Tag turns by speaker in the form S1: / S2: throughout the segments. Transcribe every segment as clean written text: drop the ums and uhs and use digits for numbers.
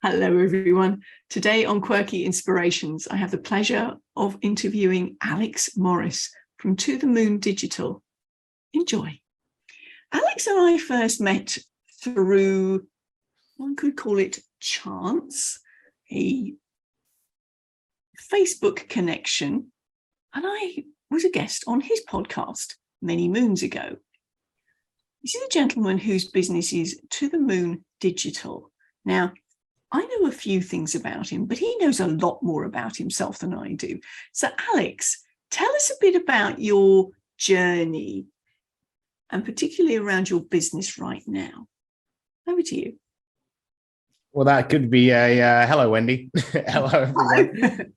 S1: Hello, everyone. Today on Quirky Inspirations, I have the pleasure of interviewing Alex Morris from To the Moon Digital. Enjoy. Alex and I first met through, one could call it chance, a Facebook connection, and I was a guest on his podcast many moons ago. This is a gentleman whose business is To the Moon Digital. Now, I know a few things about him, but he knows a lot more about himself than I do. So, Alex, tell us a bit about your journey and particularly around your business right now. Over to you.
S2: Well, that could be a hello, Wendy. Hello, everyone.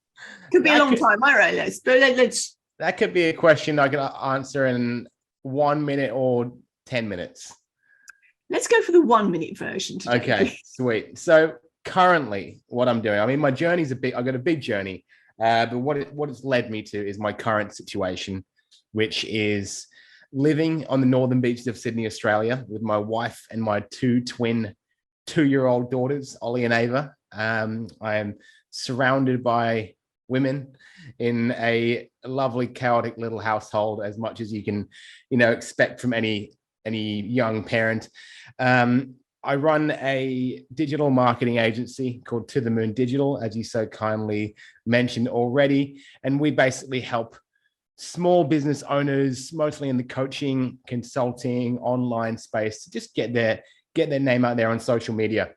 S1: Could be a long time. All right, let's.
S2: That could be a question I can answer in 1 minute or 10 minutes.
S1: Let's go for the 1 minute version today.
S2: Okay, sweet. So currently what I'm doing, I mean, my journey's I've got a big journey, but what it's led me to is my current situation, which is living on the northern beaches of Sydney, Australia, with my wife and my two twin 2-year-old daughters, Ollie and Ava. I am surrounded by women in a lovely, chaotic little household, as much as you can, expect from any young parent. I run a digital marketing agency called To the Moon Digital, as you so kindly mentioned already. And we basically help small business owners, mostly in the coaching, consulting, online space, to just get their name out there on social media.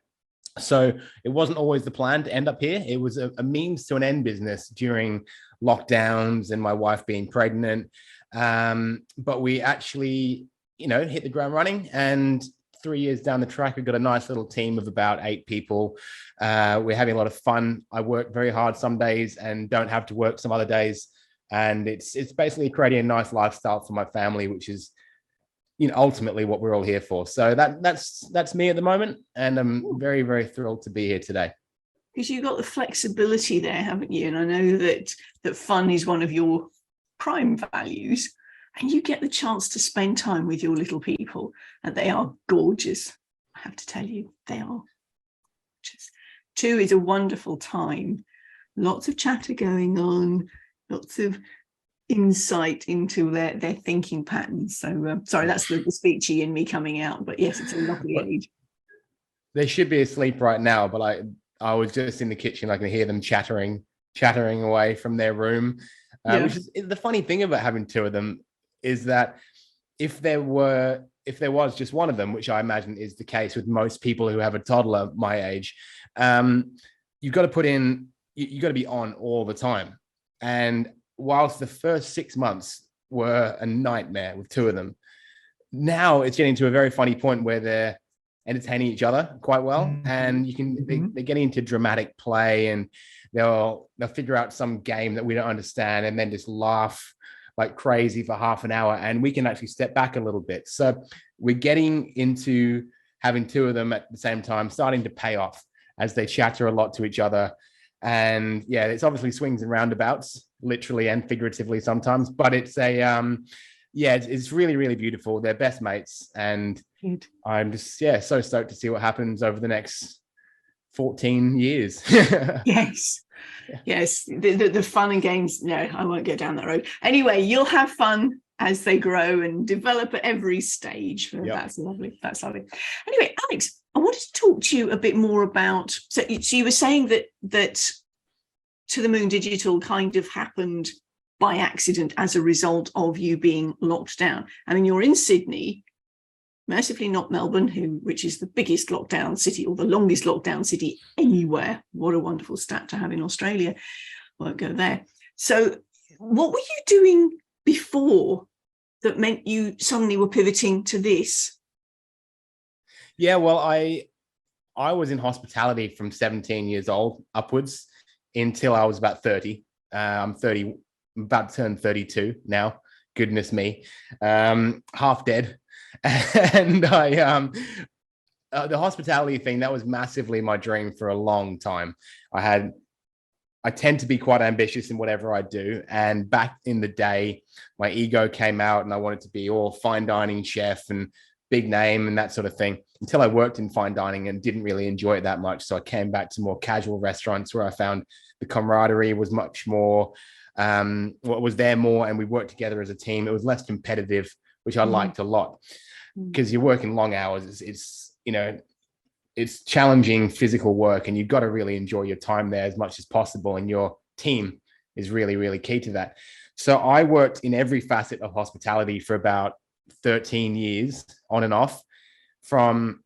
S2: So it wasn't always the plan to end up here. It was a means to an end business during lockdowns and my wife being pregnant. But we actually, hit the ground running, and 3 years down the track, we've got a nice little team of about 8 people. We're having a lot of fun. I work very hard some days and don't have to work some other days. And it's basically creating a nice lifestyle for my family, which is, ultimately what we're all here for. So that's me at the moment. And I'm very, very thrilled to be here today.
S1: Because you've got the flexibility there, haven't you? And I know that fun is one of your prime values. And you get the chance to spend time with your little people, and they are gorgeous. I have to tell you, they are gorgeous. 2 is a wonderful time. Lots of chatter going on, lots of insight into their thinking patterns. So, sorry, that's the speechy in me coming out. But yes, it's a lovely age.
S2: They should be asleep right now, but I was just in the kitchen. I can hear them chattering away from their room, which is the funny thing about having 2 of them. Is that if there was just one of them, which I imagine is the case with most people who have a toddler my age, you've got to you've got to be on all the time. And whilst the first 6 months were a nightmare with 2 of them, now it's getting to a very funny point where they're entertaining each other quite well, and they're getting into dramatic play, and they'll figure out some game that we don't understand, and then just laugh like crazy for half an hour, and we can actually step back a little bit. So we're getting into having 2 of them at the same time, starting to pay off as they chatter a lot to each other. And yeah, it's obviously swings and roundabouts, literally and figuratively sometimes, but it's it's really, really beautiful. They're best mates, and I'm just so stoked to see what happens over the next 14 years.
S1: Yes, the fun and games. No, I won't go down that road. Anyway, you'll have fun as they grow and develop at every stage. Yep. That's lovely. Anyway, Alex, I wanted to talk to you a bit more about. So you were saying that To the Moon Digital kind of happened by accident as a result of you being locked down. I mean, you're in Sydney. Mercifully not Melbourne, which is the biggest lockdown city or the longest lockdown city anywhere. What a wonderful stat to have in Australia. Won't go there. So what were you doing before that meant you suddenly were pivoting to this?
S2: Yeah, well, I was in hospitality from 17 years old upwards until I was about 30. I'm 30, about to turn 32 now. Goodness me. Half dead. And the hospitality thing, that was massively my dream for a long time. I tend to be quite ambitious in whatever I do. And back in the day, my ego came out and I wanted to be all fine dining chef and big name and that sort of thing. until I worked in fine dining and didn't really enjoy it that much. So I came back to more casual restaurants where I found the camaraderie was much more, what was there more, and we worked together as a team. It was less competitive, which I liked a lot, because you're working long hours. It's, you know, it's challenging physical work, and you've got to really enjoy your time there as much as possible. And your team is really, really key to that. So I worked in every facet of hospitality for about 13 years on and off, from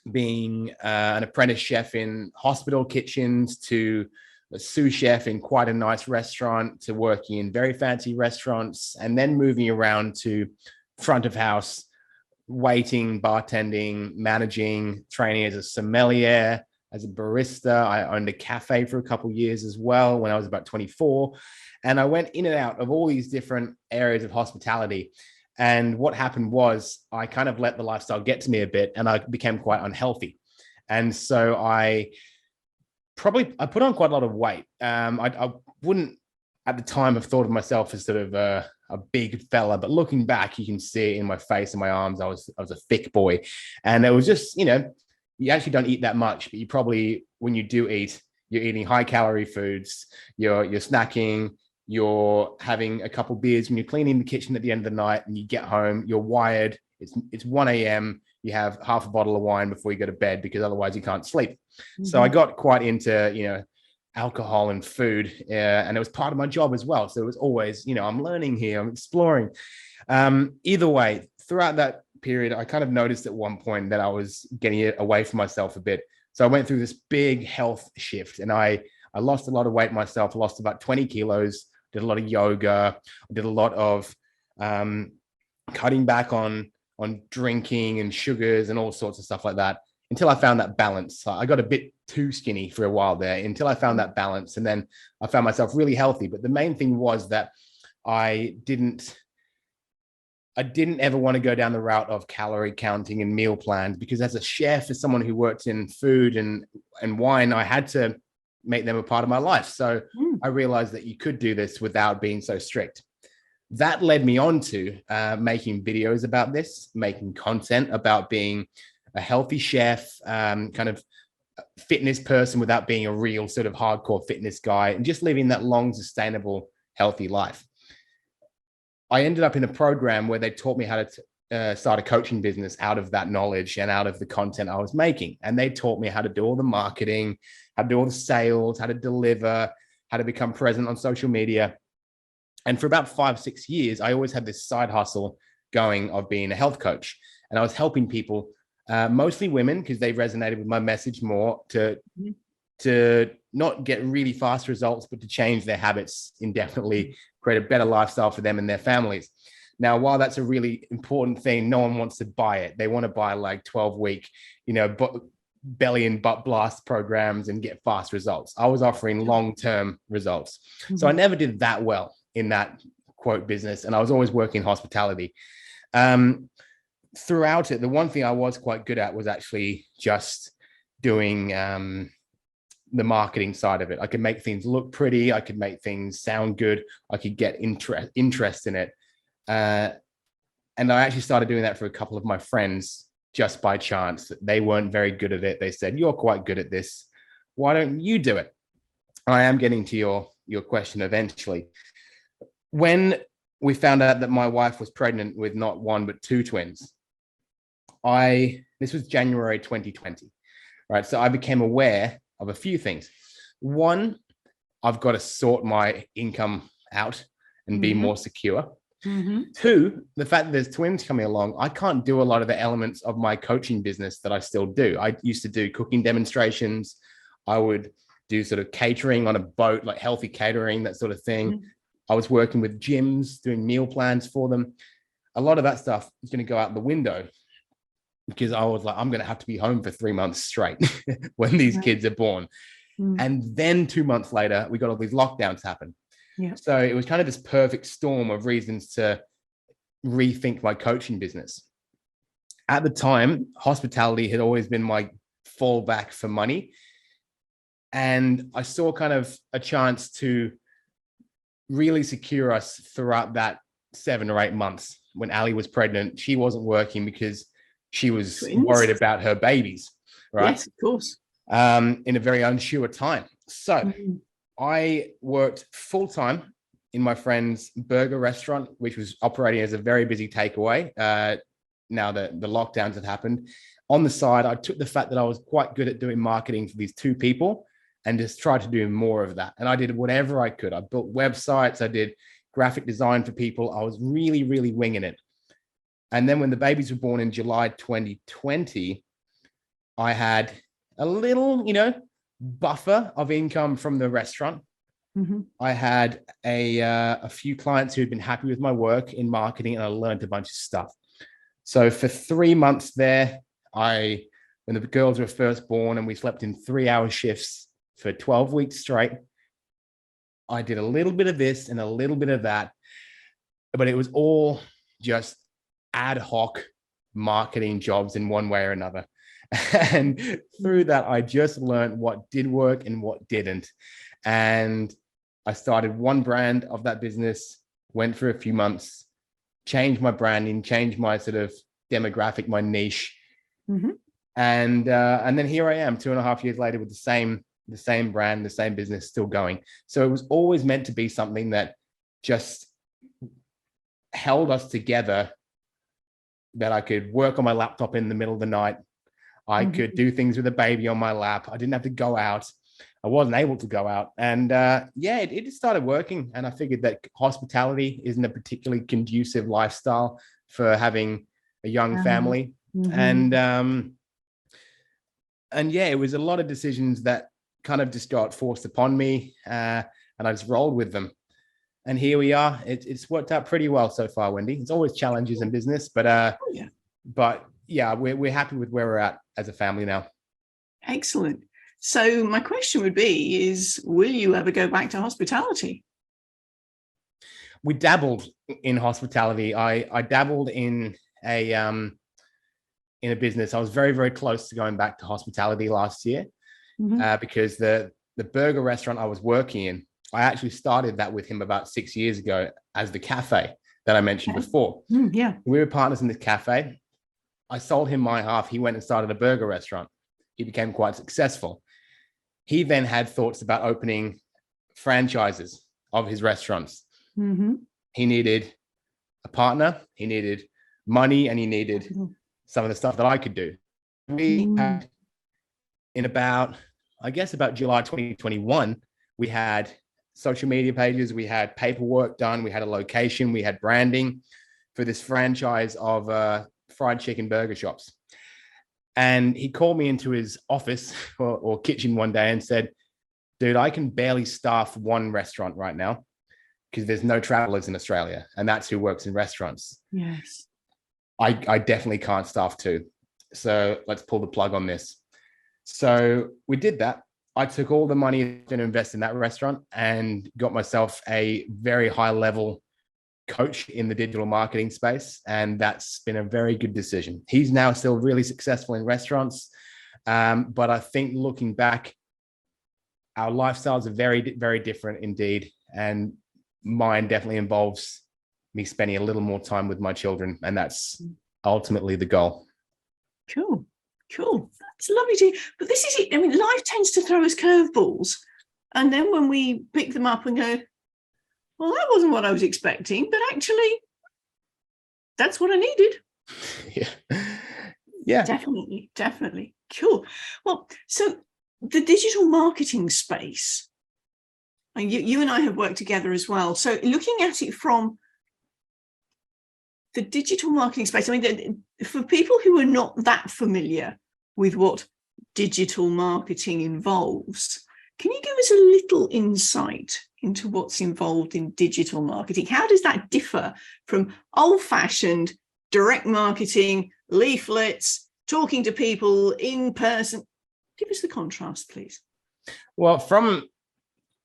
S2: being an apprentice chef in hospital kitchens to a sous chef in quite a nice restaurant to working in very fancy restaurants, and then moving around to front of house, waiting, bartending, managing, training as a sommelier, as a barista. I owned a cafe for a couple of years as well when I was about 24. And I went in and out of all these different areas of hospitality. And what happened was I kind of let the lifestyle get to me a bit, and I became quite unhealthy. And so I put on quite a lot of weight. I wouldn't at the time have thought of myself as sort of a big fella, but looking back, you can see it in my face and my arms. I was a thick boy, and it was just, you know, you actually don't eat that much, but you probably, when you do eat, you're eating high calorie foods, you're snacking, you're having a couple beers when you're cleaning the kitchen at the end of the night, and you get home, you're wired. It's 1 a.m. You have half a bottle of wine before you go to bed, because otherwise you can't sleep. So I got quite into, you know, alcohol and food, and it was part of my job as well. So it was always, you know, I'm learning here, I'm exploring. Either way, throughout that period, I kind of noticed at one point that I was getting away from myself a bit. So I went through this big health shift, and I lost a lot of weight myself. I lost about 20 kilos, did a lot of yoga, I did a lot of cutting back on drinking and sugars and all sorts of stuff like that, until I found that balance. I got a bit too skinny for a while there until I found that balance. And then I found myself really healthy. But the main thing was that I didn't ever want to go down the route of calorie counting and meal plans, because as a chef, as someone who worked in food and wine, I had to make them a part of my life. So I realized that you could do this without being so strict. That led me on to making videos about this, making content about being a healthy chef, kind of fitness person without being a real sort of hardcore fitness guy, and just living that long, sustainable, healthy life. I ended up in a program where they taught me how to start a coaching business out of that knowledge and out of the content I was making. And they taught me how to do all the marketing, how to do all the sales, how to deliver, how to become present on social media. And for about 5-6 years, I always had this side hustle going of being a health coach. And I was helping people, mostly women, because they resonated with my message more, to not get really fast results, but to change their habits indefinitely, create a better lifestyle for them and their families. Now, while that's a really important thing, no one wants to buy it. They want to buy like 12-week, you know, belly and butt blast programs and get fast results. I was offering long-term results. So I never did that well in that quote business. And I was always working hospitality. Throughout it, the one thing I was quite good at was actually just doing the marketing side of it. I could make things look pretty. I could make things sound good. I could get interest in it. And I actually started doing that for a couple of my friends just by chance. They weren't very good at it. They said, "You're quite good at this. Why don't you do it?" I am getting to your question eventually. When we found out that my wife was pregnant with not one, but 2 twins, this was January 2020, right? So I became aware of a few things. One, I've got to sort my income out and be more secure. Two, the fact that there's twins coming along, I can't do a lot of the elements of my coaching business that I still do. I used to do cooking demonstrations. I would do sort of catering on a boat, like healthy catering, that sort of thing. I was working with gyms, doing meal plans for them. A lot of that stuff is going to go out the window, because I was like, I'm going to have to be home for 3 months straight when these kids are born. And then 2 months later, we got all these lockdowns happen. So it was kind of this perfect storm of reasons to rethink my coaching business. At the time, hospitality had always been my fallback for money. And I saw kind of a chance to really secure us throughout that 7 or 8 months. When Ali was pregnant, she wasn't working because she was
S1: Twins.
S2: worried about her babies, right?
S1: Yes, of course.
S2: In a very unsure time. So I worked full time in my friend's burger restaurant, which was operating as a very busy takeaway. Now that the lockdowns had happened, on the side, I took the fact that I was quite good at doing marketing for these two people and just tried to do more of that. And I did whatever I could. I built websites, I did graphic design for people. I was really, really winging it. And then when the babies were born in July 2020, I had a little, buffer of income from the restaurant. I had a few clients who had been happy with my work in marketing, and I learned a bunch of stuff. So for 3 months there, when the girls were first born and we slept in 3-hour shifts for 12 weeks straight, I did a little bit of this and a little bit of that, but it was all just ad hoc marketing jobs in one way or another. And through that, I just learned what did work and what didn't. And I started one brand of that business, went for a few months, changed my branding, changed my sort of demographic, my niche. And then here I am 2.5 years later with the same brand, the same business still going. So it was always meant to be something that just held us together, that I could work on my laptop in the middle of the night. I could do things with a baby on my lap. I didn't have to go out. I wasn't able to go out. And it just started working. And I figured that hospitality isn't a particularly conducive lifestyle for having a young family. And it was a lot of decisions that kind of just got forced upon me, and I just rolled with them. And here we are. It's worked out pretty well so far, Wendy. It's always challenges in business, but we're happy with where we're at as a family now.
S1: Excellent. So my question would be will you ever go back to hospitality?
S2: We dabbled in hospitality. I dabbled in a business. I was very, very close to going back to hospitality last year, because the burger restaurant I was working in, I actually started that with him about 6 years ago as the cafe that I mentioned before.
S1: We
S2: were partners in this cafe. I sold him my half. He went and started a burger restaurant. He became quite successful. He then had thoughts about opening franchises of his restaurants. He needed a partner, he needed money, and he needed some of the stuff that I could do. We had, in about July 2021, we had social media pages, we had paperwork done, we had a location, we had branding for this franchise of fried chicken burger shops. And he called me into his office or kitchen one day and said, dude, I can barely staff one restaurant right now because there's no travelers in Australia. And that's who works in restaurants.
S1: Yes.
S2: I definitely can't staff two. So let's pull the plug on this. So we did that. I took all the money to invest in that restaurant and got myself a very high level coach in the digital marketing space. And that's been a very good decision. He's now still really successful in restaurants. But I think looking back, our lifestyles are very, very different indeed. And mine definitely involves me spending a little more time with my children. And that's ultimately the goal.
S1: Cool. That's lovely to hear. But this is it. I mean, life tends to throw us curveballs. And then when we pick them up and go, well, that wasn't what I was expecting, but actually, that's what I needed.
S2: Yeah.
S1: Definitely. Cool. Well, so the digital marketing space, and you and I have worked together as well. So looking at it from the digital marketing space, I mean, for people who are not that familiar with what digital marketing involves, can you give us a little insight into what's involved in digital marketing? How does that differ from old-fashioned direct marketing, leaflets, talking to people in person? Give us the contrast, please.
S2: Well, from,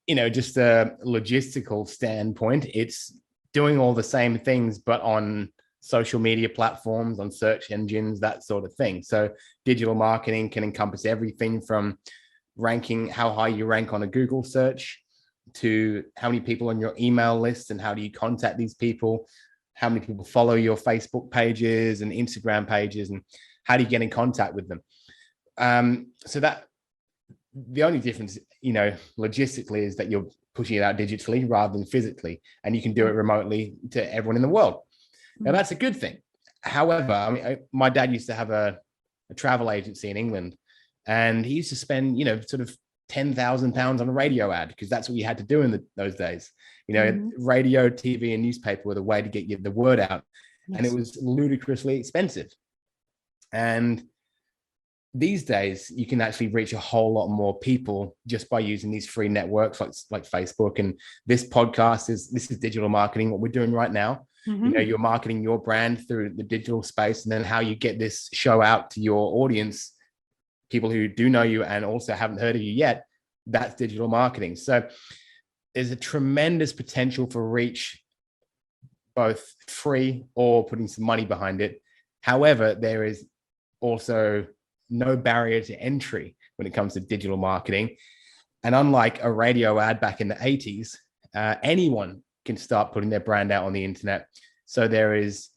S2: just a logistical standpoint, it's doing all the same things, but on social media platforms, on search engines, that sort of thing. So digital marketing can encompass everything from ranking, how high you rank on a Google search, to how many people on your email list and how do you contact these people, how many people follow your Facebook pages and Instagram pages, and how do you get in contact with them? So that the only difference, logistically, is that you're pushing it out digitally rather than physically, and you can do it remotely to everyone in the world. Now, that's a good thing. However, I mean, my dad used to have a travel agency in England, and he used to spend, sort of £10,000 on a radio ad, because that's what you had to do in those days. Radio, TV, and newspaper were the way to get the word out. Yes. And it was ludicrously expensive. And these days, you can actually reach a whole lot more people just by using these free networks like Facebook. And this podcast this is digital marketing, what we're doing right now. You're marketing your brand through the digital space, and then how you get this show out to your audience, people who do know you and also haven't heard of you yet. That's digital marketing. So there's a tremendous potential for reach, both free or putting some money behind it. However, there is also no barrier to entry when it comes to digital marketing. And unlike a radio ad back in the 80s, anyone can start putting their brand out on the internet. So there is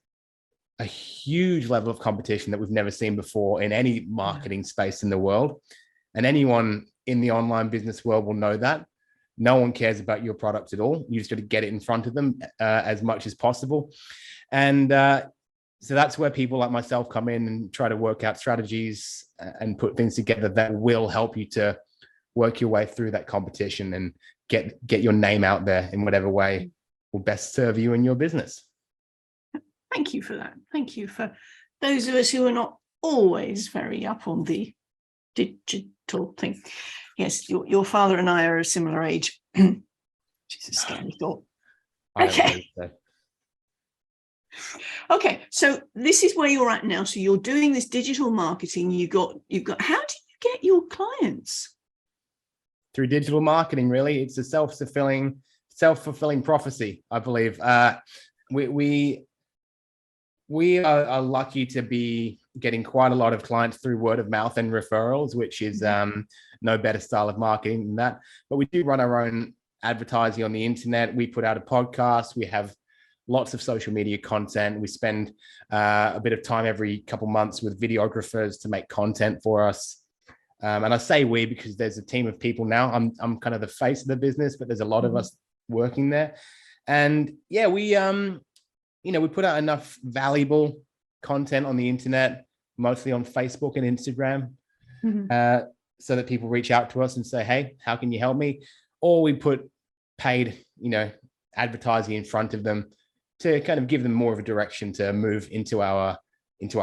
S2: a huge level of competition that we've never seen before in any marketing space in the world. And anyone in the online business world will know that. No one cares about your product at all. You just got to get it in front of them as much as possible. And so that's where people like myself come in and try to work out strategies and put things together that will help you to work your way through that competition and get your name out there in whatever way will best serve you and your business.
S1: Thank you for that. Thank you for those of us who are not always very up on the digital thing. Yes, your father and I are a similar age. Which is a scary thought. Okay. Okay, so this is where you're at now. So you're doing this digital marketing. You've got. How do you get your clients?
S2: Through digital marketing, really. It's a self-fulfilling prophecy, I believe. We are lucky to be getting quite a lot of clients through word of mouth and referrals, which is no better style of marketing than that. But we do run our own advertising on the internet. We put out a podcast. We have lots of social media content. We spend a bit of time every couple months with videographers to make content for us. And I say we because there's a team of people now. I'm kind of the face of the business, but there's a lot of us working there. And yeah, we put out enough valuable content on the internet, mostly on Facebook and Instagram, so that people reach out to us and say, hey, how can you help me? Or we put paid, advertising in front of them to kind of give them more of a direction to move into our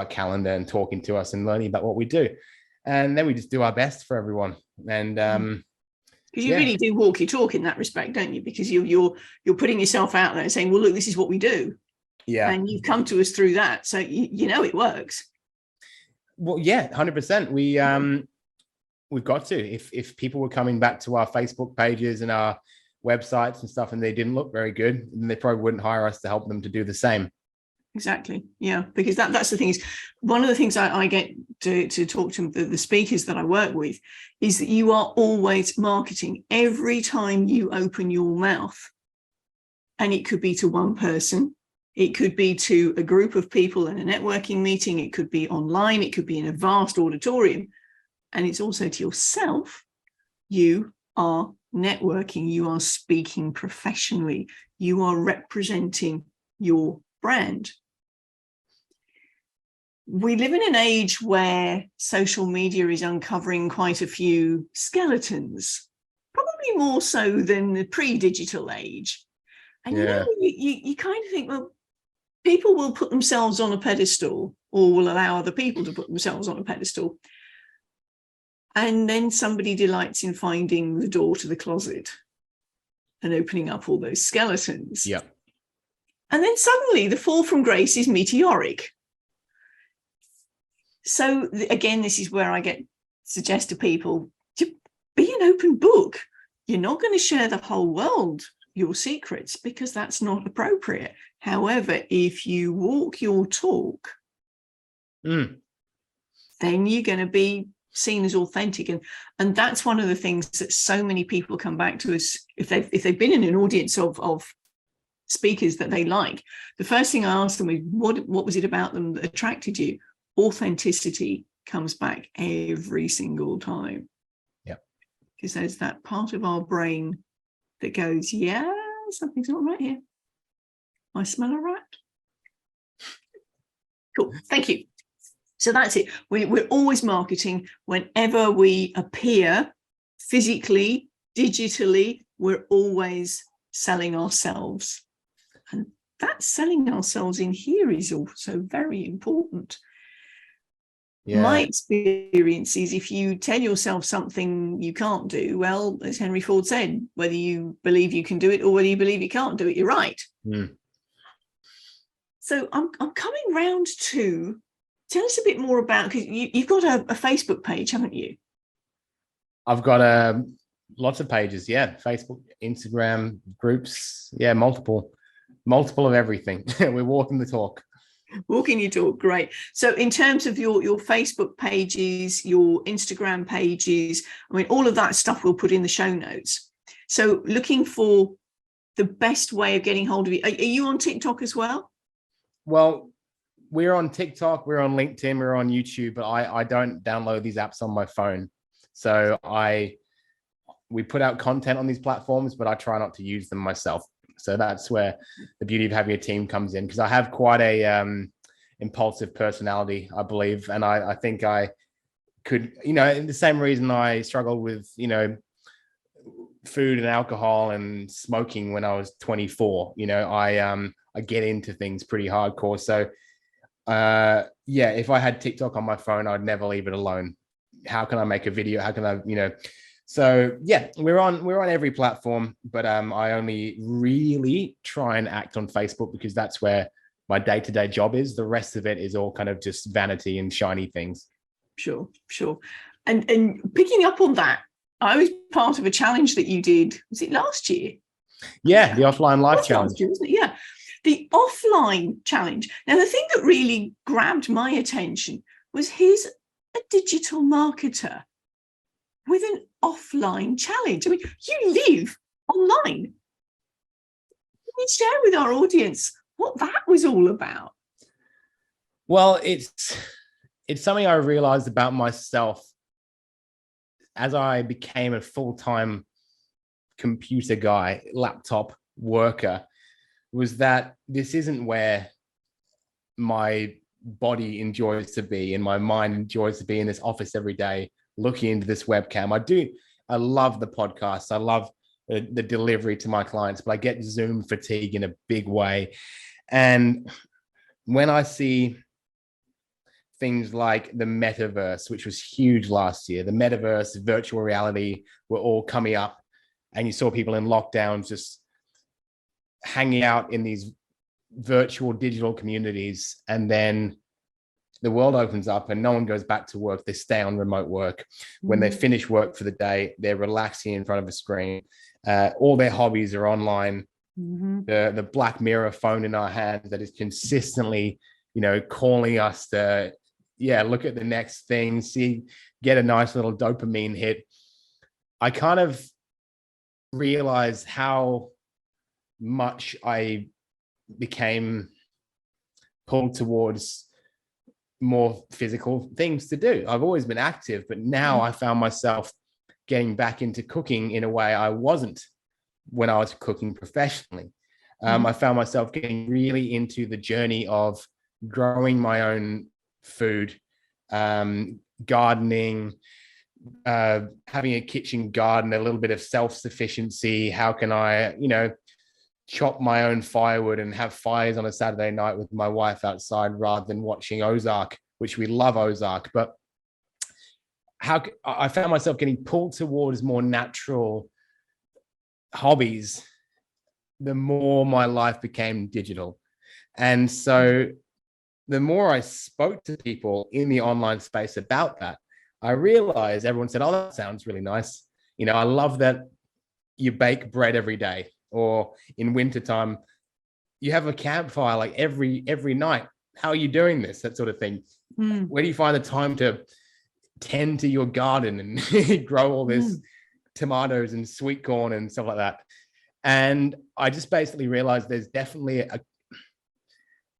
S2: calendar and talking to us and learning about what we do. And then we just do our best for everyone. And
S1: because you really do walk your talk in that respect, don't you? Because you're putting yourself out there and saying, well, look, this is what we do. Yeah. And you've come to us through that. So it works.
S2: Well, yeah, 100%. We've got to. If people were coming back to our Facebook pages and our websites and stuff and they didn't look very good, then they probably wouldn't hire us to help them to do the same.
S1: Exactly. Yeah, because that's the thing is one of the things I get to talk to the speakers that I work with is that you are always marketing every time you open your mouth. And it could be to one person. It could be to a group of people in a networking meeting. It could be online. It could be in a vast auditorium. And it's also to yourself. You are networking. You are speaking professionally. You are representing your brand. We live in an age where social media is uncovering quite a few skeletons, probably more so than the pre-digital age. And you kind of think, well, people will put themselves on a pedestal or will allow other people to put themselves on a pedestal. And then somebody delights in finding the door to the closet and opening up all those skeletons.
S2: Yeah.
S1: And then suddenly the fall from grace is meteoric. So again, this is where I suggest to people to be an open book. You're not going to share the whole world your secrets because that's not appropriate. However, if you walk your talk, then you're going to be seen as authentic. And that's one of the things that so many people come back to us if they've been in an audience of speakers that they like. The first thing I ask them is, what was it about them that attracted you? authenticity comes back every single time.
S2: Yeah.
S1: Because there's that part of our brain that goes, yeah, something's not right here. I smell a rat. Cool. Thank you. So that's it. We're always marketing. Whenever we appear physically, digitally, we're always selling ourselves. And that selling ourselves in here is also very important. Yeah. My experience is if you tell yourself something you can't do, well, as Henry Ford said, whether you believe you can do it or whether you believe you can't do it, you're right. Mm. So I'm coming round to tell us a bit more about, because you've got a Facebook page, haven't you?
S2: I've got lots of pages, yeah. Facebook, Instagram, groups, yeah, multiple of everything. We're walking the talk.
S1: Walking your talk, great. So in terms of your Facebook pages, your Instagram pages, I mean, all of that stuff we'll put in the show notes. So looking for the best way of getting hold of you. Are you on TikTok as well?
S2: Well, we're on TikTok, we're on LinkedIn, we're on YouTube, but I don't download these apps on my phone. So we put out content on these platforms, but I try not to use them myself. So that's where the beauty of having a team comes in, because I have quite a impulsive personality, I believe. And I think I could, the same reason I struggled with, food and alcohol and smoking when I was 24, I get into things pretty hardcore. So if I had TikTok on my phone, I'd never leave it alone. How can I make a video? How can I, So yeah, we're on every platform, but I only really try and act on Facebook because that's where my day-to-day job is. The rest of it is all kind of just vanity and shiny things.
S1: Sure. And picking up on that, I was part of a challenge that you did. Was it last year?
S2: Yeah, the offline life challenge.
S1: Last year, wasn't it? Yeah, the offline challenge. Now, the thing that really grabbed my attention was here's a digital marketer with an offline challenge. I mean, you live online. Can you share with our audience what that was all about?
S2: Well, it's something I realized about myself as I became a full-time computer guy, laptop worker, was that this isn't where my body enjoys to be and my mind enjoys to be, in this office every day, looking into this webcam. I love the podcast. I love the delivery to my clients, but I get Zoom fatigue in a big way. And when I see things like the metaverse, which was huge last year, the metaverse, virtual reality were all coming up, and you saw people in lockdown just hanging out in these virtual digital communities, and then the world opens up and no one goes back to work. They stay on remote work. When they finish work for the day, they're relaxing in front of a screen. All their hobbies are online. The Black Mirror phone in our hands that is consistently, calling us to, look at the next thing, get a nice little dopamine hit. I kind of realized how much I became pulled towards more physical things to do. I've always been active, but now I found myself getting back into cooking in a way I wasn't when I was cooking professionally. I found myself getting really into the journey of growing my own food, gardening, having a kitchen garden, a little bit of self-sufficiency. How can I, chop my own firewood and have fires on a Saturday night with my wife outside rather than watching Ozark, which we love Ozark. But how I found myself getting pulled towards more natural hobbies the more my life became digital. And so the more I spoke to people in the online space about that, I realized everyone said, oh, that sounds really nice. I love that you bake bread every day, or in wintertime, you have a campfire like every night. How are you doing this? That sort of thing. Where do you find the time to tend to your garden and grow all this tomatoes and sweet corn and stuff like that? And I just basically realized there's definitely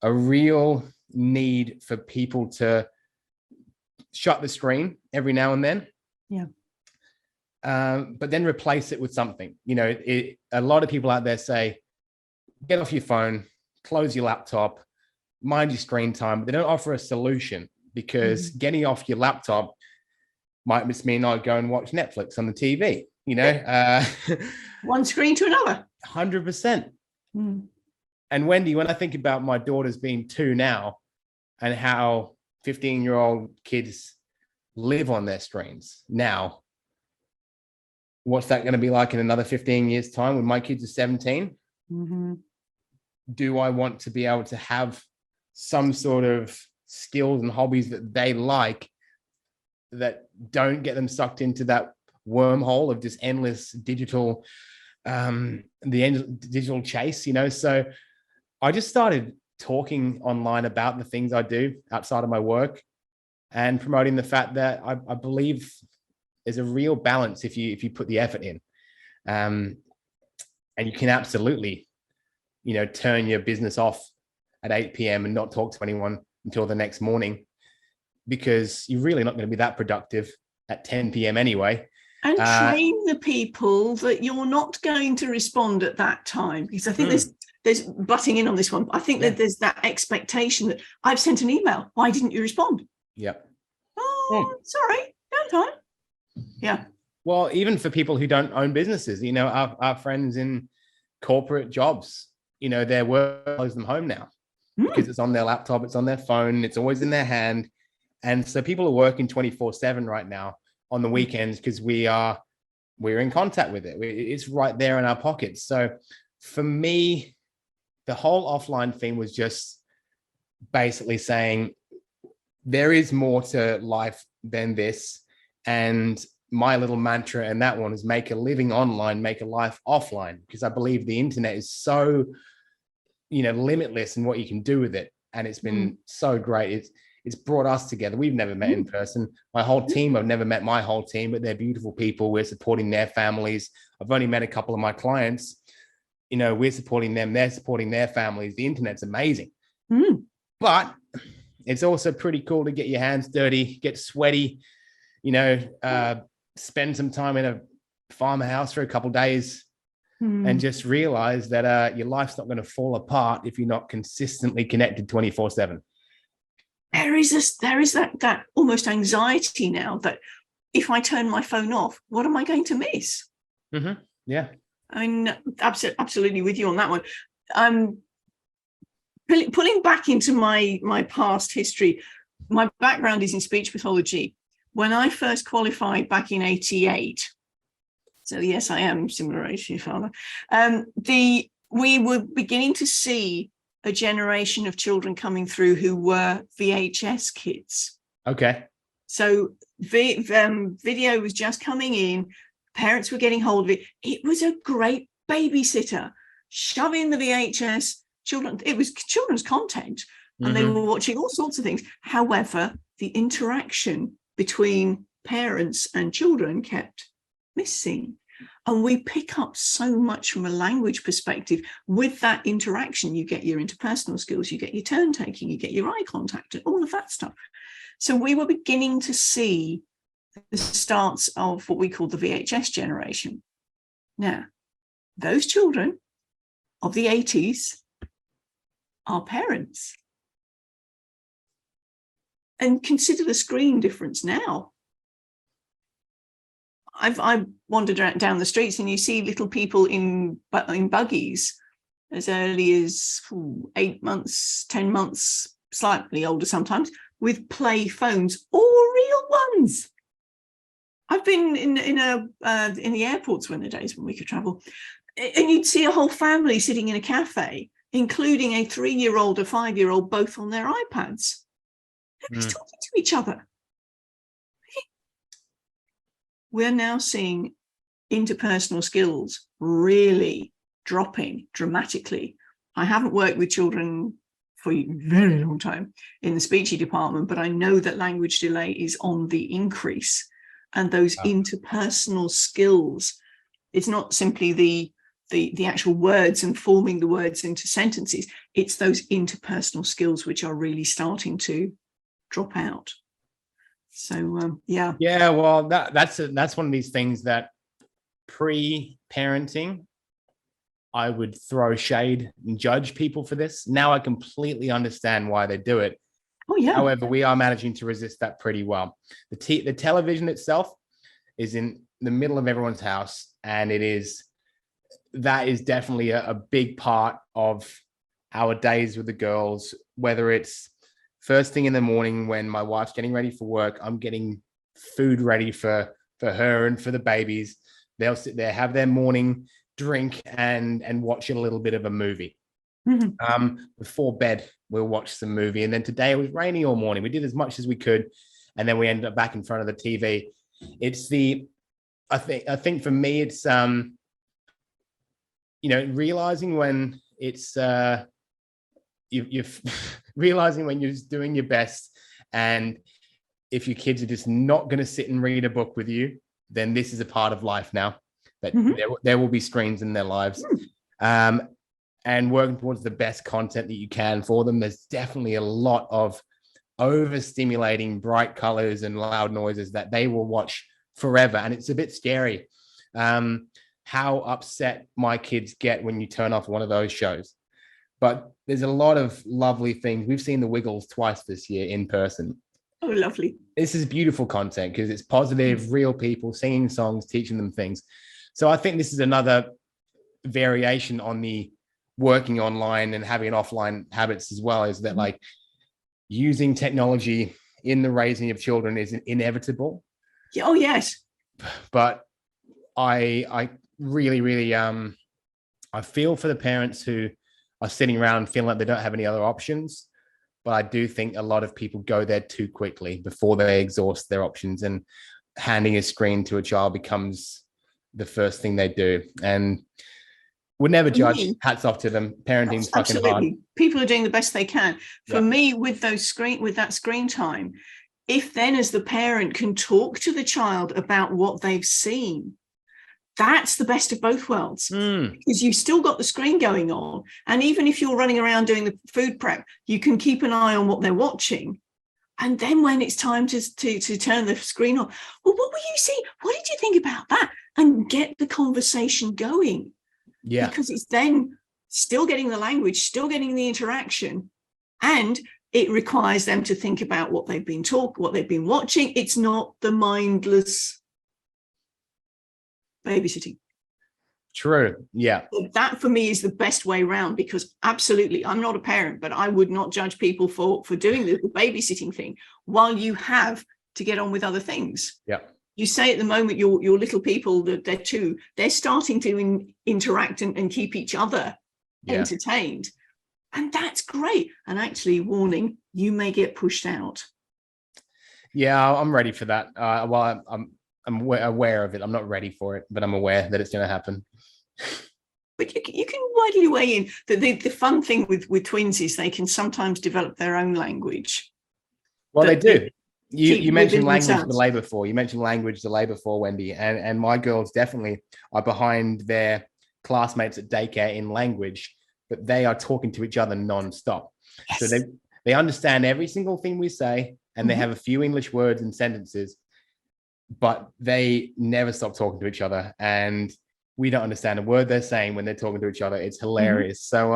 S2: a real need for people to shut the screen every now and then.
S1: Yeah.
S2: But then replace it with something. You know, a lot of people out there say, get off your phone, close your laptop, mind your screen time. But they don't offer a solution, because getting off your laptop might just mean I go and watch Netflix on the TV, you know.
S1: One screen to another.
S2: 100%. And Wendy, when I think about my daughters being 2 now and how 15-year-old kids live on their screens now, what's that going to be like in another 15 years' time when my kids are 17? Do I want to be able to have some sort of skills and hobbies that they like that don't get them sucked into that wormhole of this endless digital, digital chase, you know? So I just started talking online about the things I do outside of my work and promoting the fact that I believe there's a real balance if you put the effort in. And you can absolutely, you know, turn your business off at 8 p.m. and not talk to anyone until the next morning, because you're really not going to be that productive at 10 p.m. anyway.
S1: And train the people that you're not going to respond at that time, because I think there's butting in on this one. I think that there's that expectation that I've sent an email. Why didn't you respond?
S2: Yep.
S1: Oh, sorry, no time. Yeah.
S2: Well, even for people who don't own businesses, you know, our friends in corporate jobs, you know, their work follows them home now because it's on their laptop, it's on their phone, it's always in their hand. And so people are working 24/7 right now on the weekends because we're in contact with it. It's right there in our pockets. So for me, the whole offline thing was just basically saying there is more to life than this. And my little mantra and that one is make a living online, make a life offline, because I believe the internet is so, you know, limitless in what you can do with it. And it's been so great. It's brought us together. We've never met in person. My whole team, I've never met my whole team, but they're beautiful people. We're supporting their families. I've only met a couple of my clients. You know, we're supporting them. They're supporting their families. The internet's amazing. But it's also pretty cool to get your hands dirty, get sweaty, you know, spend some time in a farmhouse for a couple of days and just realize that your life's not going to fall apart if you're not consistently connected 24/7.
S1: There is that almost anxiety now that if I turn my phone off, what am I going to miss?
S2: Yeah.
S1: I mean, absolutely with you on that one. Pulling back into my past history, my background is in speech pathology. When I first qualified back in 88, so yes, I am similar age to your father, we were beginning to see a generation of children coming through who were VHS kids.
S2: Okay.
S1: So video was just coming in. Parents were getting hold of it. It was a great babysitter. Shove in the VHS. It was children's content, and they were watching all sorts of things. However, the interaction between parents and children kept missing. And we pick up so much from a language perspective with that interaction. You get your interpersonal skills, you get your turn taking, you get your eye contact, and all of that stuff. So we were beginning to see the starts of what we call the VHS generation. Now, those children of the 80s are parents. And consider the screen difference now. I've wandered down the streets and you see little people in buggies as early as 8 months, 10 months, slightly older sometimes, with play phones, all real ones. I've been in the airports when the days when we could travel, and you'd see a whole family sitting in a cafe, including a 3-year-old, a 5-year-old, both on their iPads. Nobody's talking to each other. We're now seeing interpersonal skills really dropping dramatically. I haven't worked with children for a very long time in the speechy department, but I know that language delay is on the increase. And those interpersonal skills, it's not simply the actual words and forming the words into sentences. It's those interpersonal skills which are really starting to drop out. So yeah.
S2: Yeah, well, that's one of these things that pre-parenting, I would throw shade and judge people for this. Now I completely understand why they do it.
S1: Oh yeah.
S2: However, we are managing to resist that pretty well. The television itself is in the middle of everyone's house, and that is definitely a big part of our days with the girls, whether it's first thing in the morning when my wife's getting ready for work, I'm getting food ready for her and for the babies. They'll sit there, have their morning drink and watch a little bit of a movie.
S1: Mm-hmm.
S2: Before bed, we'll watch some movie. And then today it was rainy all morning. We did as much as we could, and then we ended up back in front of the TV. I think for me, it's realizing when it's you're realizing when you're just doing your best, and if your kids are just not going to sit and read a book with you, then this is a part of life now, that there will be screens in their lives. And working towards the best content that you can for them. There's definitely a lot of overstimulating bright colors and loud noises that they will watch forever. And it's a bit scary how upset my kids get when you turn off one of those shows. But there's a lot of lovely things. We've seen the Wiggles twice this year in person.
S1: Oh, lovely.
S2: This is beautiful content because it's positive, real people singing songs, teaching them things. So I think this is another variation on the working online and having offline habits as well, is that like using technology in the raising of children is inevitable.
S1: Oh yes.
S2: But I really I feel for the parents who are sitting around feeling like they don't have any other options. But I do think a lot of people go there too quickly before they exhaust their options, and handing a screen to a child becomes the first thing they do. And would never judge. Hats off to them. Parenting's fucking hard.
S1: People are doing the best they can. For me, with that screen time, if then as the parent can talk to the child about what they've seen, that's the best of both worlds. Because you've still got the screen going on, and even if you're running around doing the food prep, you can keep an eye on what they're watching. And then when it's time to turn the screen on, well, what were you seeing? What did you think about that? And get the conversation going.
S2: Yeah,
S1: because it's then still getting the language, still getting the interaction, and it requires them to think about what they've been what they've been watching. It's not the mindless babysitting.
S2: True. Yeah.
S1: So that for me is the best way around, because absolutely, I'm not a parent, but I would not judge people for doing the babysitting thing while you have to get on with other things.
S2: Yeah.
S1: You say at the moment your little people, that they're starting to interact and keep each other entertained, and that's great. And actually, warning, you may get pushed out.
S2: Yeah, I'm ready for that. Well, I'm aware of it. I'm not ready for it, but I'm aware that it's going to happen.
S1: But you can widely weigh in. The fun thing with twins is they can sometimes develop their own language.
S2: Well, they do. You mentioned language
S1: themselves.
S2: delay before. You mentioned language delay before, Wendy, and my girls definitely are behind their classmates at daycare in language, but they are talking to each other nonstop. Yes. So they understand every single thing we say, and they have a few English words and sentences, but they never stop talking to each other, and we don't understand a word they're saying when they're talking to each other. It's hilarious. So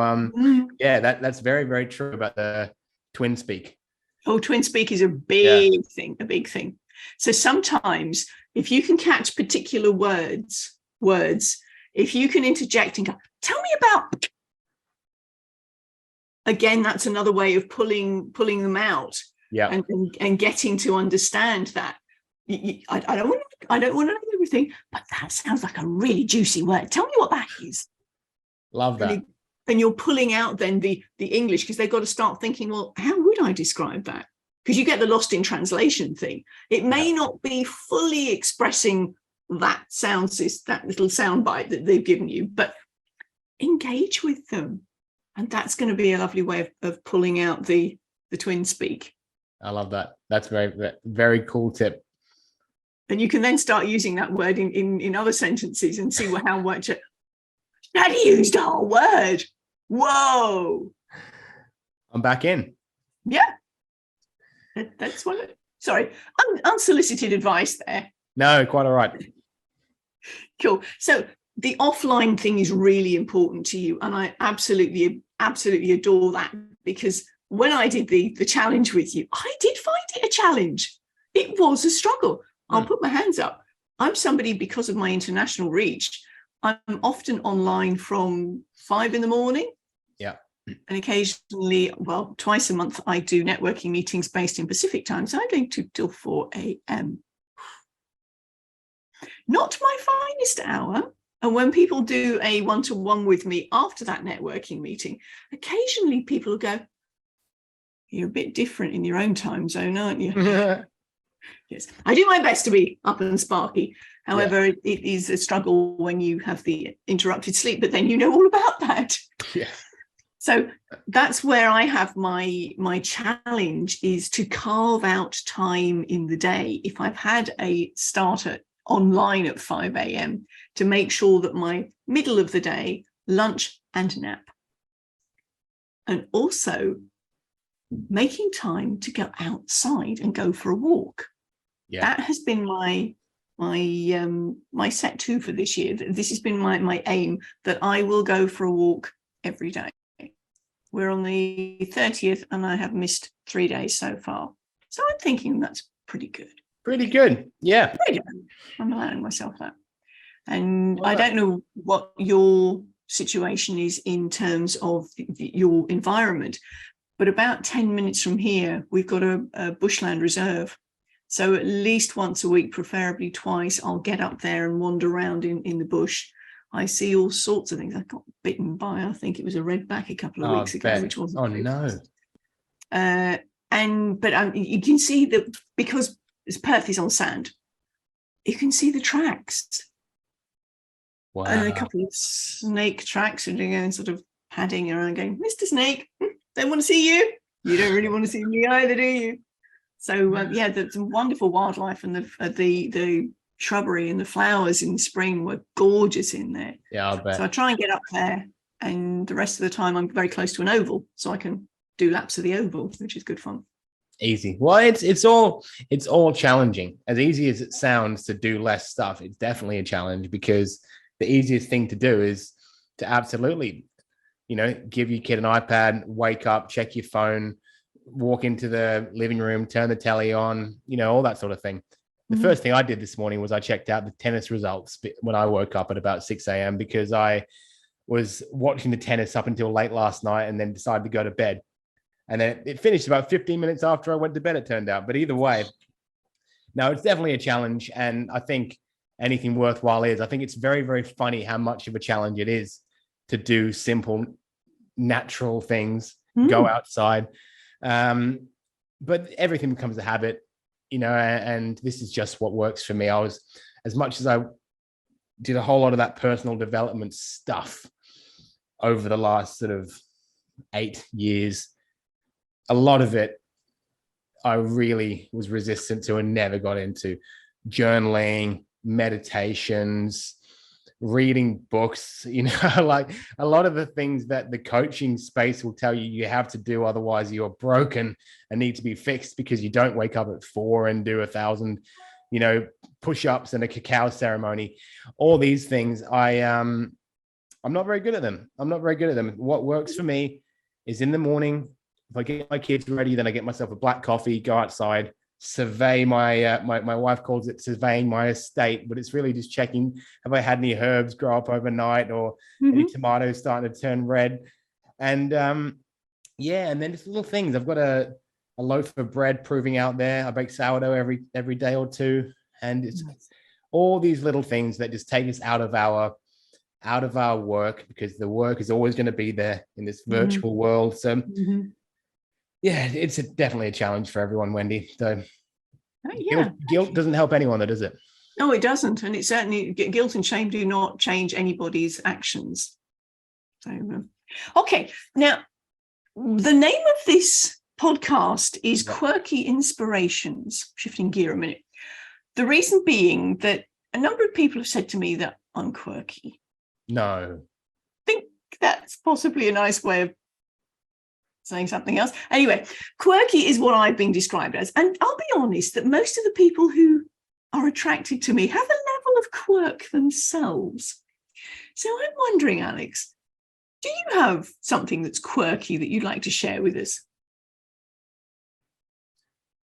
S2: yeah, that's very, very true about the twin speak.
S1: Oh, twin speak is a big thing. So sometimes if you can catch particular words, if you can interject and go, tell me about, again, that's another way of pulling them out.
S2: Yeah.
S1: And getting to understand that. I don't want to know everything, but that sounds like a really juicy word. Tell me what that is.
S2: Love that.
S1: And you're pulling out then the English, because they've got to start thinking, well, how would I describe that? Because you get the lost in translation thing. It may not be fully expressing that little sound bite that they've given you, but engage with them. And that's going to be a lovely way of pulling out the twin speak.
S2: I love that. That's very, very cool tip.
S1: And you can then start using that word in other sentences and see how much it. Daddy used a whole word. Whoa.
S2: I'm back in.
S1: Yeah. That's one. Sorry, unsolicited advice there.
S2: No, quite all right.
S1: Cool. So the offline thing is really important to you, and I absolutely adore that, because when I did the challenge with you, I did find it a challenge. It was a struggle. I'll put my hands up. I'm somebody, because of my international reach, I'm often online from 5 a.m.
S2: Yeah.
S1: And occasionally, well, twice a month, I do networking meetings based in Pacific time. So I'm going to till 4 a.m. Not my finest hour. And when people do a one-to-one with me after that networking meeting, occasionally people will go, "You're a bit different in your own time zone, aren't you?" Yes, I do my best to be up and sparky. However, it is a struggle when you have the interrupted sleep, but then you know all about that.
S2: Yeah.
S1: So that's where I have my challenge, is to carve out time in the day. If I've had a starter online at 5 a.m., to make sure that my middle of the day, lunch and nap. And also making time to go outside and go for a walk. Yeah. That has been my set two for this year. This has been my aim, that I will go for a walk every day. We're on the 30th and I have missed 3 days so far. So I'm thinking that's pretty good.
S2: Pretty good. Yeah.
S1: Pretty good. I'm allowing myself that. And I don't know what your situation is in terms of your environment, but about 10 minutes from here, we've got a bushland reserve. So at least once a week, preferably twice, I'll get up there and wander around in the bush. I see all sorts of things. I got bitten by, I think it was a redback a couple of weeks ago, which wasn't.
S2: Oh, no.
S1: But you can see that, because Perth is on sand, you can see the tracks. Wow. And a couple of snake tracks, and going sort of padding around, going, "Mr. Snake, don't want to see you. You don't really want to see me either, do you?" So there's some wonderful wildlife, and the shrubbery and the flowers in spring were gorgeous in there.
S2: Yeah, I'll bet.
S1: So I try and get up there, and the rest of the time I'm very close to an oval, so I can do laps of the oval, which is good fun.
S2: Easy. Well, it's all challenging. As easy as it sounds to do less stuff, it's definitely a challenge, because the easiest thing to do is to absolutely, give your kid an iPad, wake up, check your phone, walk into the living room, turn the telly on, all that sort of thing. The first thing I did this morning was I checked out the tennis results when I woke up at about 6 a.m. because I was watching the tennis up until late last night and then decided to go to bed. And then it finished about 15 minutes after I went to bed, it turned out. But either way, no, it's definitely a challenge. And I think anything worthwhile is. I think it's very, very funny how much of a challenge it is to do simple, natural things, go outside. But everything becomes a habit, and this is just what works for me. As much as I did a whole lot of that personal development stuff over the last sort of 8 years, a lot of it I really was resistant to and never got into. Journaling, meditations, reading books, like a lot of the things that the coaching space will tell you have to do, otherwise you're broken and need to be fixed, because you don't wake up at 4 and do 1,000 push-ups and a cacao ceremony. All these things, I'm not very good at them. What works for me is in the morning, if I get my kids ready, then I get myself a black coffee, go outside, survey my wife calls it surveying my estate, but it's really just checking, have I had any herbs grow up overnight, or any tomatoes starting to turn red? And and then just little things. I've got a loaf of bread proving out there. I bake sourdough every day or two, and it's all these little things that just take us out of our work, because the work is always going to be there in this virtual world. So it's definitely a challenge for everyone, Wendy. So guilt doesn't help anyone, though, does it?
S1: No, it doesn't. And it certainly, guilt and shame do not change anybody's actions. So, okay. Now, the name of this podcast is Quirky Inspirations. Shifting gear a minute. The reason being that a number of people have said to me that I'm quirky.
S2: No.
S1: I think that's possibly a nice way of saying something else. Anyway, quirky is what I've been described as. And I'll be honest that most of the people who are attracted to me have a level of quirk themselves. So I'm wondering, Alex, do you have something that's quirky that you'd like to share with us?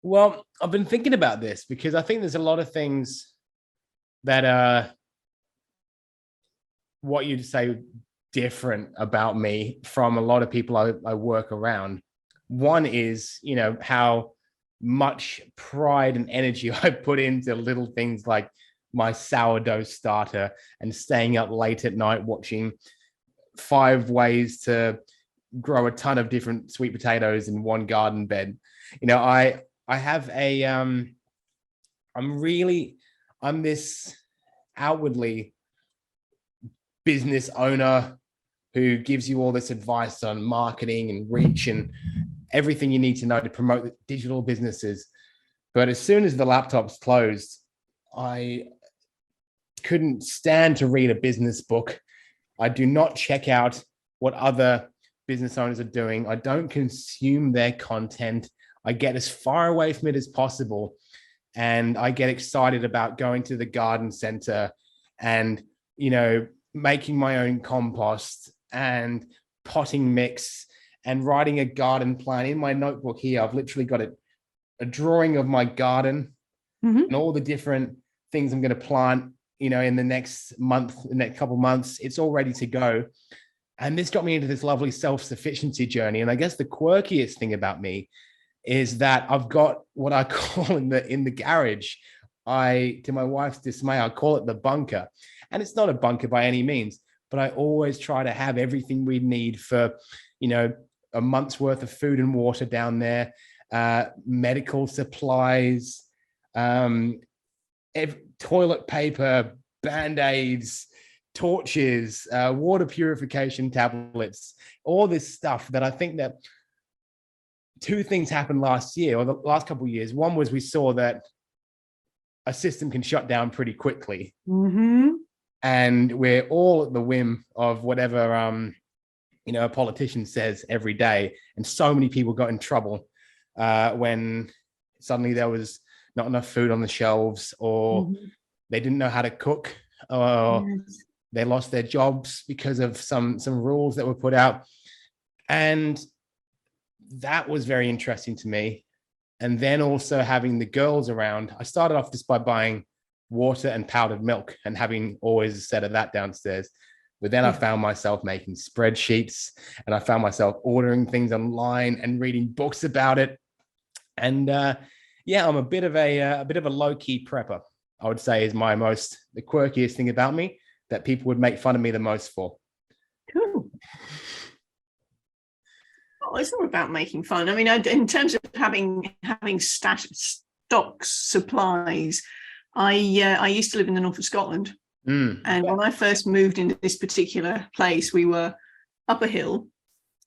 S2: Well, I've been thinking about this because I think there's a lot of things that are what you'd say different about me from a lot of people I work around. One is, how much pride and energy I put into little things like my sourdough starter and staying up late at night watching 5 ways to grow a ton of different sweet potatoes in one garden bed. I have I'm this outwardly business owner who gives you all this advice on marketing and reach and everything you need to know to promote digital businesses. But as soon as the laptops closed, I couldn't stand to read a business book. I do not check out what other business owners are doing. I don't consume their content. I get as far away from it as possible. And I get excited about going to the garden center and, making my own compost and potting mix and writing a garden plan. In my notebook here, I've literally got a drawing of my garden and all the different things I'm going to plant, in the next couple of months. It's all ready to go. And this got me into this lovely self-sufficiency journey. And I guess the quirkiest thing about me is that I've got what I call in the garage. To my wife's dismay, I call it the bunker. And it's not a bunker by any means, but I always try to have everything we need for, a month's worth of food and water down there, medical supplies, toilet paper, Band-Aids, torches, water purification tablets, all this stuff that I think that 2 things happened last year or the last couple of years. One was we saw that a system can shut down pretty quickly. And we're all at the whim of whatever, a politician says every day. And so many people got in trouble when suddenly there was not enough food on the shelves, or they didn't know how to cook, or they lost their jobs because of some rules that were put out. And that was very interesting to me. And then also having the girls around, I started off just by buying water and powdered milk and having always a set of that downstairs. But then I found myself making spreadsheets, and I found myself ordering things online and reading books about it. And I'm a bit of a low-key prepper, I would say, is the quirkiest thing about me that people would make fun of me the most for.
S1: Cool. Oh, it's not about making fun. I mean, in terms of having stocks, supplies, I used to live in the north of Scotland. And when I first moved into this particular place, we were up a hill.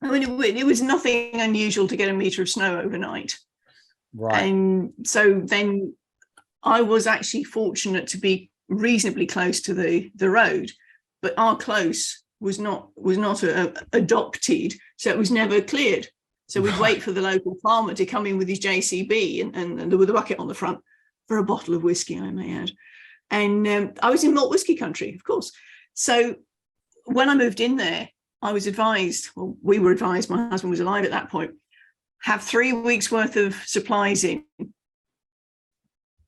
S1: I mean, it was nothing unusual to get a meter of snow overnight. Right. And so then I was actually fortunate to be reasonably close to the road, but our close was not adopted, so it was never cleared. So we'd wait for the local farmer to come in with his JCB and with a bucket on the front for a bottle of whiskey, I may add. And I was in malt whiskey country, of course. So when I moved in there, I was advised, well, we were advised, my husband was alive at that point, have 3 weeks worth of supplies in.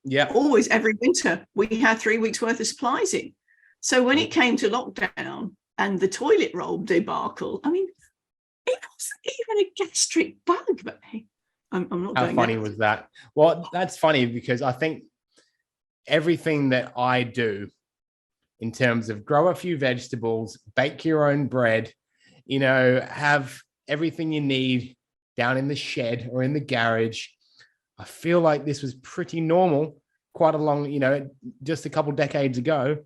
S1: Yeah. Always, every winter, we had 3 weeks worth of supplies in. So when it came to lockdown and the toilet roll debacle, I mean, it wasn't even a gastric bug, but hey, I'm not going.
S2: How funny was that? Well, that's funny because I think everything that I do in terms of grow a few vegetables, bake your own bread, have everything you need down in the shed or in the garage. I feel like this was pretty normal quite a long, just a couple decades ago,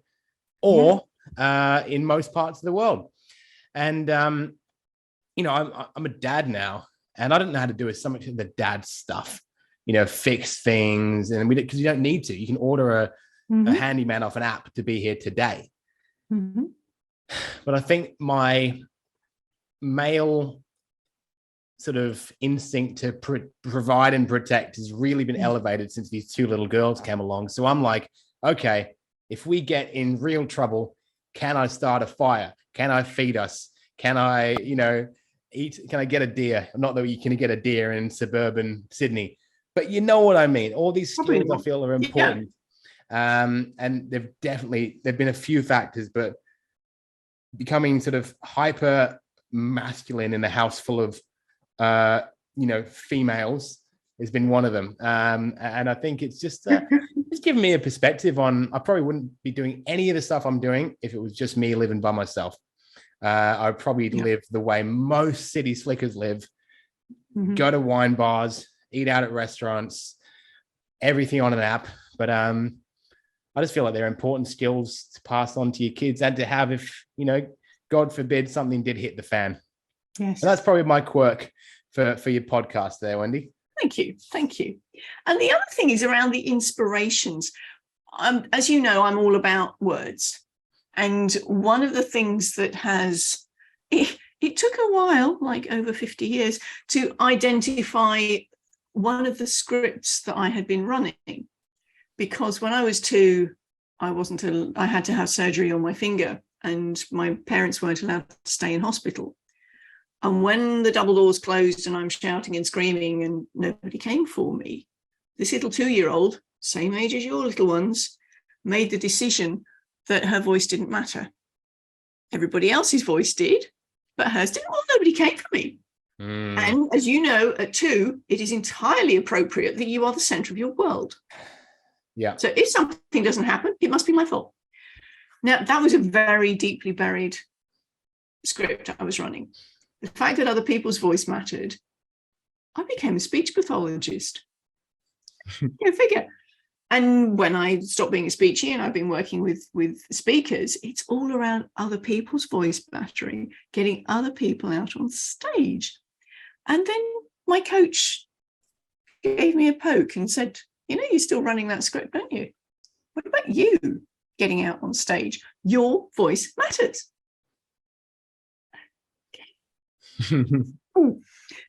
S2: or in most parts of the world. And, I'm a dad now, and I don't know how to do so much of the dad stuff, fix things. And because you don't need to, you can order a handyman off an app to be here today. But I think my male sort of instinct to provide and protect has really been elevated since these two little girls came along. So I'm like, okay, if we get in real trouble, can I start a fire? Can I feed us? Can I, eat? Can I get a deer? Not that you can get a deer in suburban Sydney, but you know what I mean. All these skills I feel are important. Yeah. And there've been a few factors, but becoming sort of hyper masculine in a house full of females has been one of them. And I think it's just it's given me a perspective on, I probably wouldn't be doing any of the stuff I'm doing if it was just me living by myself. I'd probably live the way most city slickers live, go to wine bars, eat out at restaurants, everything on an app. But I just feel like they're important skills to pass on to your kids and to have if, God forbid, something did hit the fan. Yes. And that's probably my quirk for your podcast there, Wendy.
S1: Thank you. And the other thing is around the inspirations. As you know, I'm all about words. And one of the things that it took a while, like over 50 years, to identify one of the scripts that I had been running. Because when I was 2, I had to have surgery on my finger and my parents weren't allowed to stay in hospital. And when the double doors closed and I'm shouting and screaming and nobody came for me, this little 2-year-old, same age as your little ones, made the decision that her voice didn't matter. Everybody else's voice did, but hers didn't. Well, nobody came for me. And as you know, at 2, it is entirely appropriate that you are the center of your world.
S2: Yeah.
S1: So if something doesn't happen, it must be my fault. Now, that was a very deeply buried script I was running. The fact that other people's voice mattered, I became a speech pathologist. Go figure. And when I stopped being a speechy and I've been working with speakers, it's all around other people's voice mattering, getting other people out on stage. And then my coach gave me a poke and said, you're still running that script, don't you? What about you getting out on stage? Your voice matters.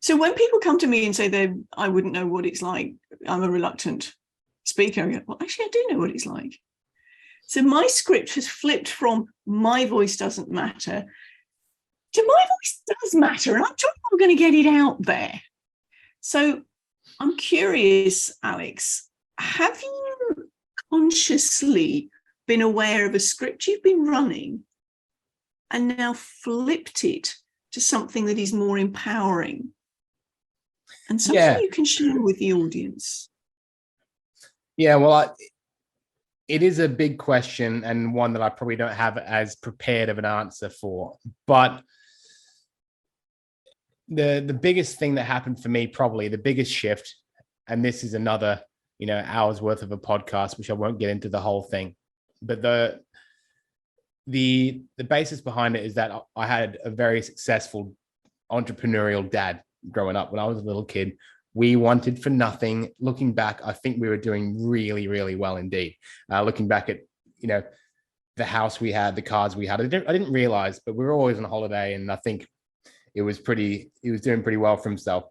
S1: So when people come to me and say I wouldn't know what it's like, I'm a reluctant speaker, I go, well, actually, I do know what it's like. So my script has flipped from my voice doesn't matter to my voice does matter, and I'm sure I'm going to get it out there. So I'm curious, Alex, have you consciously been aware of a script you've been running and now flipped it to something that is more empowering and something you can share with the audience?
S2: Yeah, well, it is a big question and one that I probably don't have as prepared of an answer for. But the biggest thing that happened for me, probably the biggest shift, and this is another, hours worth of a podcast, which I won't get into the whole thing. But the basis behind it is that I had a very successful entrepreneurial dad growing up. When I was a little kid, we wanted for nothing. Looking back, I think we were doing really, really well indeed. Looking back at, the house we had, the cars we had, I didn't realize, but we were always on holiday, and I think he was doing pretty well for himself.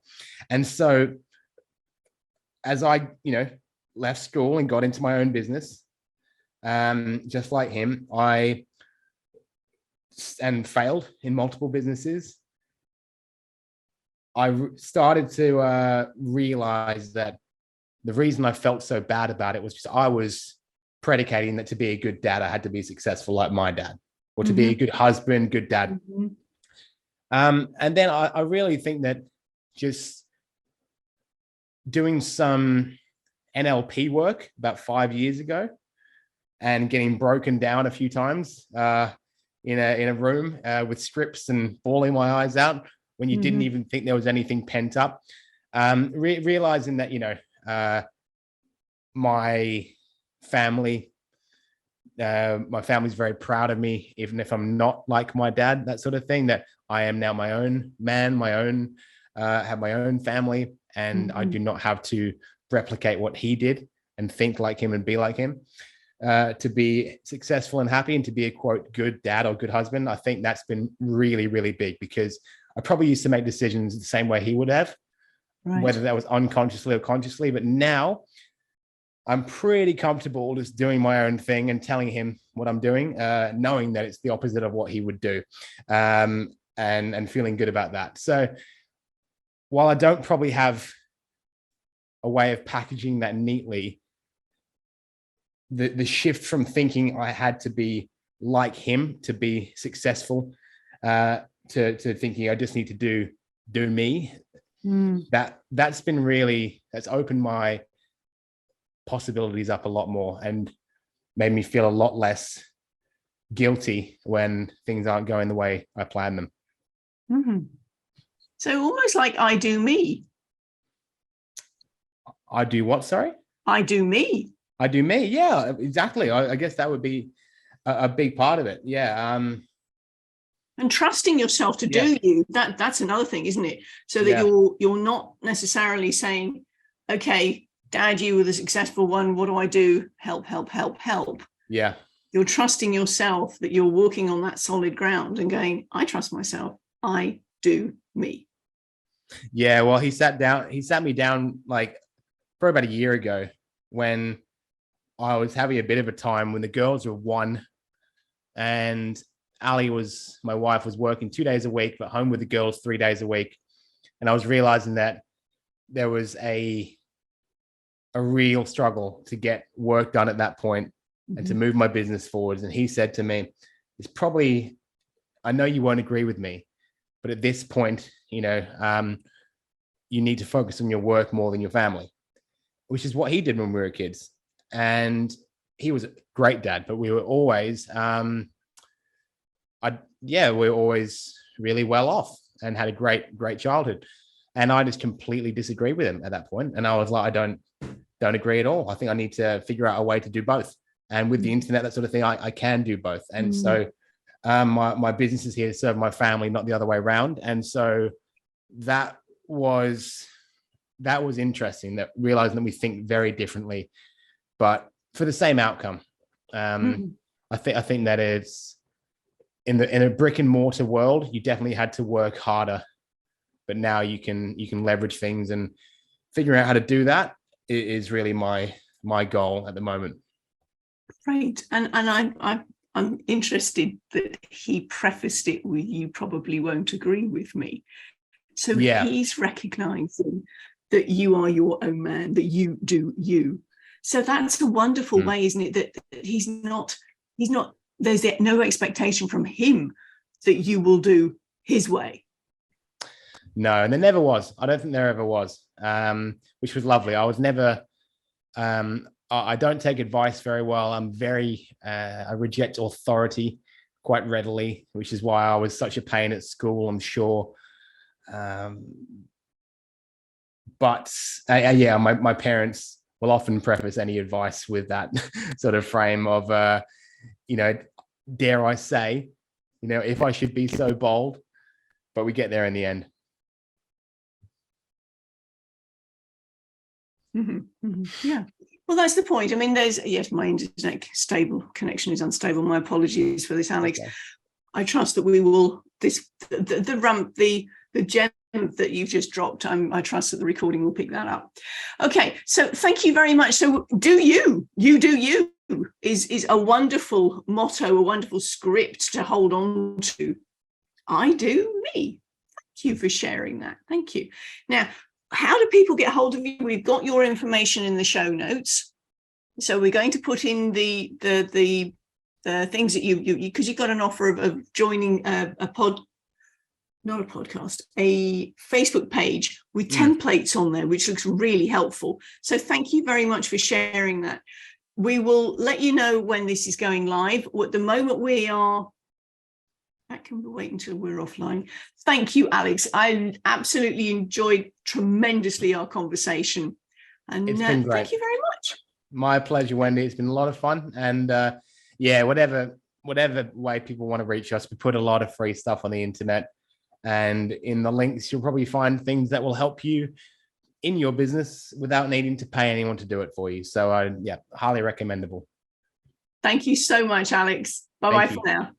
S2: And so as I, left school and got into my own business, just like him, I failed in multiple businesses. I started to realize that the reason I felt so bad about it was just I was predicating that to be a good dad, I had to be successful like my dad, or to be a good husband, good dad. And then I really think that just doing some NLP work about 5 years ago and getting broken down a few times in a room with strips and bawling my eyes out when you didn't even think there was anything pent up, realizing that, my family's very proud of me, even if I'm not like my dad, that sort of thing, that I am now my own man, have my own family, and I do not have to replicate what he did and think like him and be like him to be successful and happy and to be a, quote, good dad or good husband. I think that's been really, really big, because I probably used to make decisions the same way he would have, whether that was unconsciously or consciously. But now I'm pretty comfortable just doing my own thing and telling him what I'm doing, knowing that it's the opposite of what he would do, and feeling good about that. So while I don't probably have a way of packaging that neatly, the shift from thinking I had to be like him to be successful, to thinking I just need to do me, that's been really, that's opened my possibilities up a lot more and made me feel a lot less guilty when things aren't going the way I planned them.
S1: Mm-hmm. So almost like I do me.
S2: I do what? Sorry?
S1: I do me.
S2: I do me. Yeah, exactly. I guess that would be a big part of it. Yeah.
S1: And trusting yourself to do you. That's another thing, isn't it? So that you're not necessarily saying, okay, Dad, you were the successful one. What do I do? Help, help, help, help.
S2: Yeah.
S1: You're trusting yourself that you're walking on that solid ground and going, I trust myself. I do me.
S2: Yeah. Well, he sat me down like for about a year ago when I was having a bit of a time when the girls were 1 and Ali my wife was working 2 days a week, but home with the girls 3 days a week. And I was realizing that there was a real struggle to get work done at that point and to move my business forwards. And he said to me, it's probably, I know you won't agree with me, but at this point, you need to focus on your work more than your family, which is what he did when we were kids. And he was a great dad, but we were always, we were always really well off and had a great childhood. And I just completely disagreed with him at that point. And I was like, I don't agree at all. I think I need to figure out a way to do both. And with the internet, that sort of thing, I can do both. And so my business is here to serve my family, not the other way around. And so that was interesting, that realizing that we think very differently, but for the same outcome. I think that it's in a brick and mortar world, you definitely had to work harder, but now you can leverage things, and figuring out how to do that is really my goal at the moment.
S1: Right. And I'm interested that he prefaced it with, you probably won't agree with me. So he's recognizing that you are your own man, that you do you. So that's a wonderful way, isn't it? That he's not, there's no expectation from him that you will do his way.
S2: No, and there never was. I don't think there ever was, which was lovely. I was never, I don't take advice very well. I'm I reject authority quite readily, which is why I was such a pain at school, I'm sure. But my parents will often preface any advice with that sort of frame of, dare I say, if I should be so bold, but we get there in the end.
S1: Yeah. Well, that's the point. I mean, my internet connection is unstable. My apologies for this, Alex. Okay. I trust that we will, the gem that you've just dropped, I trust that the recording will pick that up. Okay, so thank you very much. So do you do you is a wonderful motto, a wonderful script to hold on to. I do me. Thank you for sharing that. Thank you. Now, how do people get hold of you? We've got your information in the show notes. So we're going to put in the things that you because you've got an offer of joining a Facebook page with templates on there, which looks really helpful. So thank you very much for sharing that. We will let you know when this is going live. At the moment that can wait until we're offline. Thank you, Alex. I absolutely enjoyed tremendously our conversation. And
S2: it's been great.
S1: Thank you very much.
S2: My pleasure, Wendy. It's been a lot of fun. And whatever way people want to reach us, we put a lot of free stuff on the internet. And in the links, you'll probably find things that will help you in your business without needing to pay anyone to do it for you. So highly recommendable.
S1: Thank you so much, Alex. Bye-bye for now.